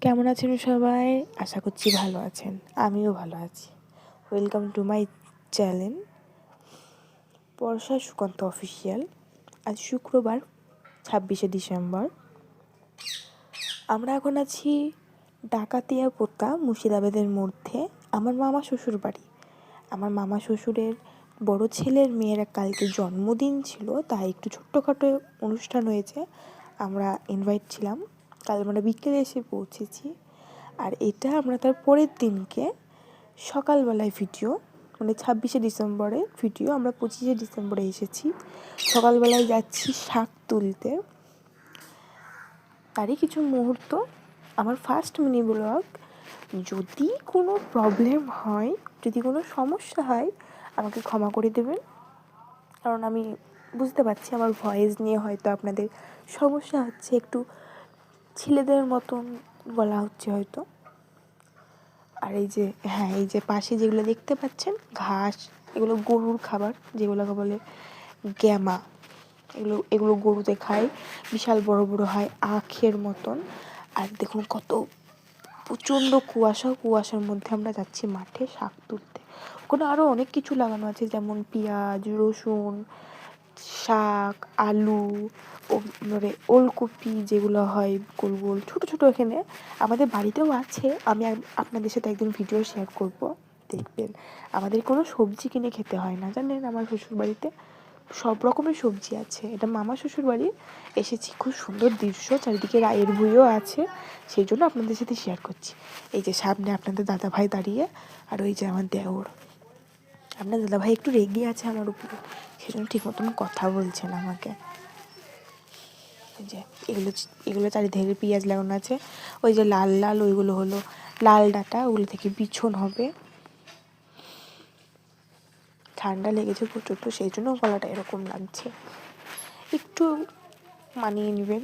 কেমন আছেন সবাই? আশা করছি ভালো আছেন। আমিও ভালো আছি। Welcome to my channel Barsha Sukanta official. আজ শুক্রবার 26শে ডিসেম্বর। আমরা এখন আছি ডাকাতিয়া পোতা মুর্শিদাবাদের মধ্যে আমার মামা শ্বশুর বাড়ি। আমার মামা শ্বশুরের বড় ছেলের মেয়ের কালকে জন্মদিন ছিল, তাই একটু ছোট্টখাটো অনুষ্ঠান হয়েছে। আমরা ইনভাইট ছিলাম। কাল আমরা বিকেলে এসে পৌঁছেছি। আর এটা আমরা তার পরের দিনকে সকালবেলায় ভিডিও, মানে 26শে ডিসেম্বরের ভিডিও। আমরা 25শে ডিসেম্বরে এসেছি। সকালবেলায় যাচ্ছি শাক তুলতে। তারই কিছু মুহূর্ত, আমার ফার্স্ট মিনি ব্লগ। যদি কোনো প্রবলেম হয়, যদি কোনো সমস্যা হয়, আমাকে ক্ষমা করে দেবেন। কারণ আমি বুঝতে পারছি আমার ভয়েস নিয়ে হয়তো আপনাদের সমস্যা হচ্ছে, একটু ছেলেদের মতন বলা হচ্ছে হয়তো। আর এই যে পাশে যেগুলো দেখতে পাচ্ছেন ঘাস, এগুলো গরুর খাবার, যেগুলোকে বলে গ্যামা। এগুলো গরুতে খায়, বিশাল বড় বড় হয় আখের মতন। আর দেখুন কত প্রচণ্ড কুয়াশার মধ্যে আমরা যাচ্ছি মাঠে শাক তুলতে। ওখানে আরও অনেক কিছু লাগানো আছে, যেমন পেঁয়াজ, রসুন, শাক, আলু, মানে ওলকপি যেগুলো হয় গোল গোল ছোটো ছোটো। এখানে আমাদের বাড়িতেও আছে, আমি আপনাদের সাথে একদিন ভিডিও শেয়ার করব, দেখবেন। আমাদের কোনো সবজি কিনে খেতে হয় না, জানেন। আমার শ্বশুরবাড়িতে সব রকমের সবজি আছে। এটা মামা শ্বশুরবাড়ি। এসেছি, খুব সুন্দর দৃশ্য, চারিদিকে রায়ের ভুঁইও আছে, সেই জন্য আপনাদের সাথে শেয়ার করছি। এই যে সামনে আপনাদের দাদাভাই দাঁড়িয়ে, আর ওই যে আমার দেওর। আপনার দাদাভাই একটু রেগে আছে আমার উপরে, সেজন্য ঠিক মতন কথা বলছে না আমাকে। যে এগুলো চারিদিকে পেঁয়াজ লাগানো আছে। ওই যে লাল লাল ওইগুলো হলো লাল ডাঁটা, ওগুলো থেকে বিছন হবে। ঠান্ডা লেগেছে প্রচুর, তো সেই জন্য গলাটা এরকম লাগছে, একটু মানিয়ে নেবেন।